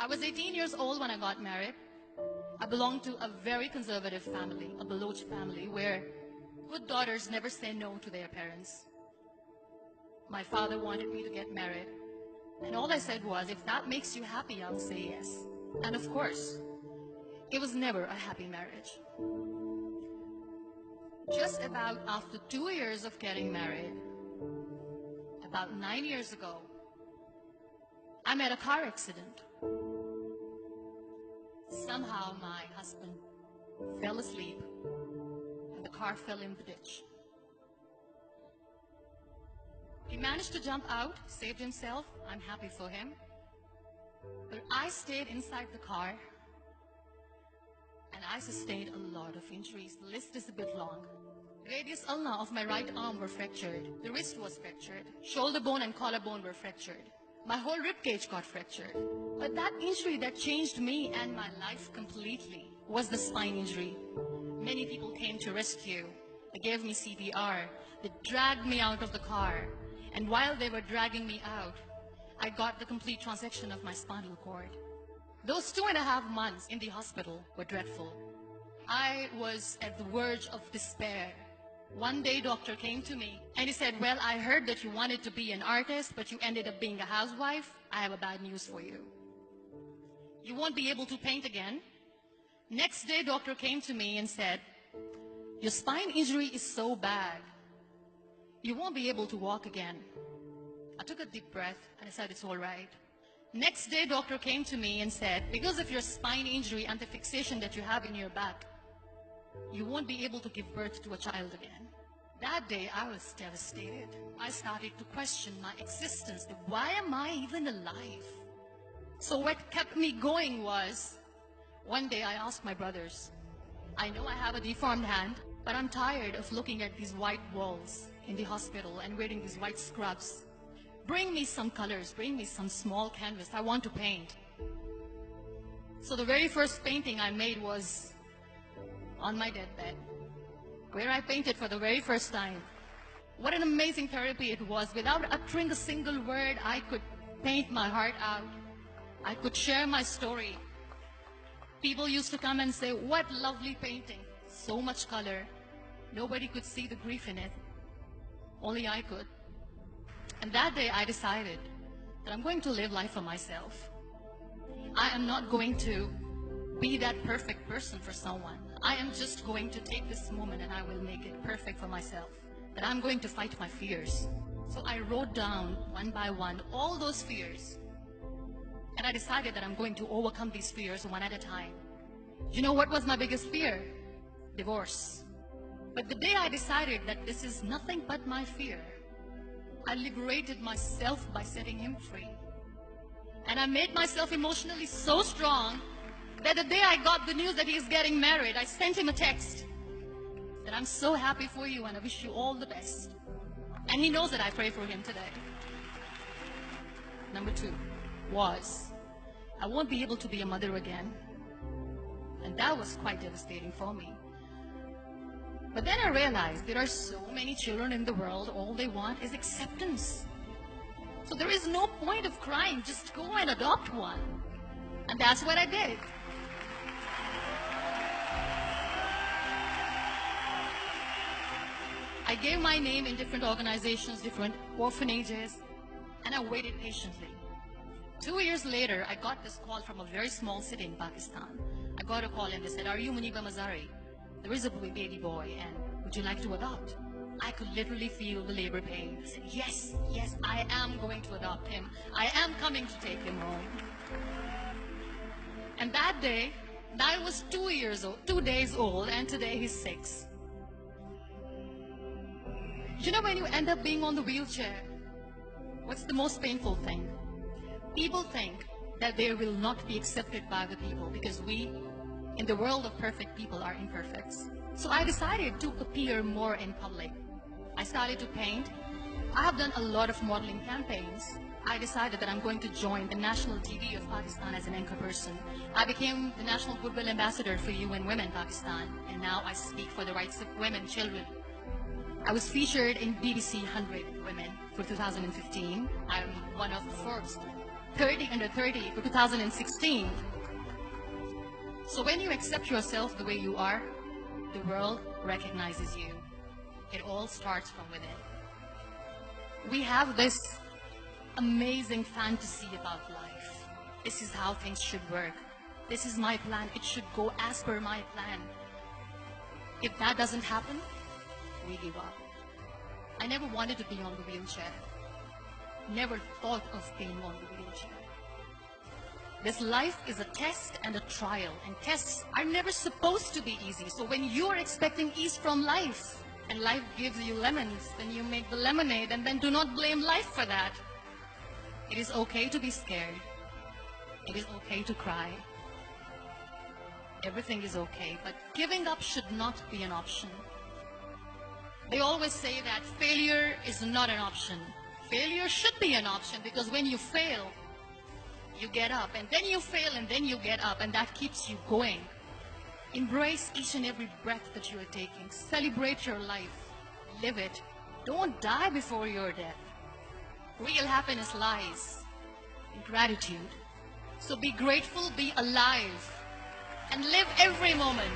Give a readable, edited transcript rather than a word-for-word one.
I was 18 years old when I got married. I belonged to a very conservative family, a Baloch family, where good daughters never say no to their parents. My father wanted me to get married, and all I said was, if that makes you happy, I'll say yes. And of course, it was never a happy marriage. Just about after 2 years of getting married, about 9 years ago, I met a car accident. Somehow my husband fell asleep and the car fell in the ditch. He managed to jump out, saved himself. I'm happy for him. But I stayed inside the car and I sustained a lot of injuries. The list is a bit long. Radius ulna of my right arm were fractured. The wrist was fractured. Shoulder bone and collarbone were fractured. My whole rib cage got fractured. But that injury that changed me and my life completely was the spine injury. Many people came to rescue. They gave me CPR. They dragged me out of the car. And while they were dragging me out, I got the complete transection of my spinal cord. Those 2.5 months in the hospital were dreadful. I was at the verge of despair. One day, doctor came to me and he said, well, I heard that you wanted to be an artist, but you ended up being a housewife. I have a bad news for you. You won't be able to paint again. Next day, doctor came to me and said, your spine injury is so bad, you won't be able to walk again. I took a deep breath and I said, it's all right. Next day, doctor came to me and said, because of your spine injury and the fixation that you have in your back, you won't be able to give birth to a child again. That day, I was devastated. I started to question my existence. Why am I even alive? So what kept me going was, one day I asked my brothers, I know I have a deformed hand, but I'm tired of looking at these white walls in the hospital and wearing these white scrubs. Bring me some colors, bring me some small canvas. I want to paint. So the very first painting I made was on my deathbed, where I painted for the very first time. What an amazing therapy it was. Without uttering a single word, I could paint my heart out. I could share my story. People used to come and say, what lovely painting. So much color. Nobody could see the grief in it. Only I could. And that day I decided that I'm going to live life for myself. I am not going to be that perfect person for someone. I am just going to take this moment and I will make it perfect for myself. That I'm going to fight my fears. So I wrote down one by one all those fears. And I decided that I'm going to overcome these fears one at a time. You know what was my biggest fear? Divorce. But the day I decided that this is nothing but my fear, I liberated myself by setting him free. And I made myself emotionally so strong that the day I got the news that he's getting married, I sent him a text that I'm so happy for you and I wish you all the best. And he knows that I pray for him today. Number 2 was, I won't be able to be a mother again. And that was quite devastating for me. But then I realized there are so many children in the world, all they want is acceptance. So there is no point of crying, just go and adopt one. And that's what I did. I gave my name in different organizations, different orphanages, and I waited patiently. 2 years later, I got this call from a very small city in Pakistan. I got a call and they said, are you Muniba Mazari? There is a baby boy and would you like to adopt? I could literally feel the labor pain. I said, yes, yes, I am going to adopt him. I am coming to take him home. And that day, I was 2 days old, and today he's 6. You know, when you end up being on the wheelchair, what's the most painful thing? People think that they will not be accepted by the people because we, in the world of perfect people, are imperfects. So I decided to appear more in public. I started to paint. I have done a lot of modeling campaigns. I decided that I'm going to join the national TV of Pakistan as an anchor person. I became the National Goodwill Ambassador for UN Women Pakistan, and now I speak for the rights of women, children. I was featured in BBC 100 Women for 2015. I'm one of Forbes 30 under 30 for 2016. So when you accept yourself the way you are, the world recognizes you. It all starts from within. We have this amazing fantasy about life. This is how things should work. This is my plan. It should go as per my plan. If that doesn't happen, we give up. I never wanted to be on the wheelchair. Never thought of being on the wheelchair. This life is a test and a trial, and tests are never supposed to be easy. So when you are expecting ease from life, and life gives you lemons, then you make the lemonade, and then do not blame life for that. It is okay to be scared. It is okay to cry. Everything is okay, but giving up should not be an option. They always say that failure is not an option. Failure should be an option, because when you fail, you get up, and then you fail, and then you get up, and that keeps you going. Embrace each and every breath that you are taking. Celebrate your life. Live it. Don't die before your death. Real happiness lies in gratitude. So be grateful, be alive, and live every moment.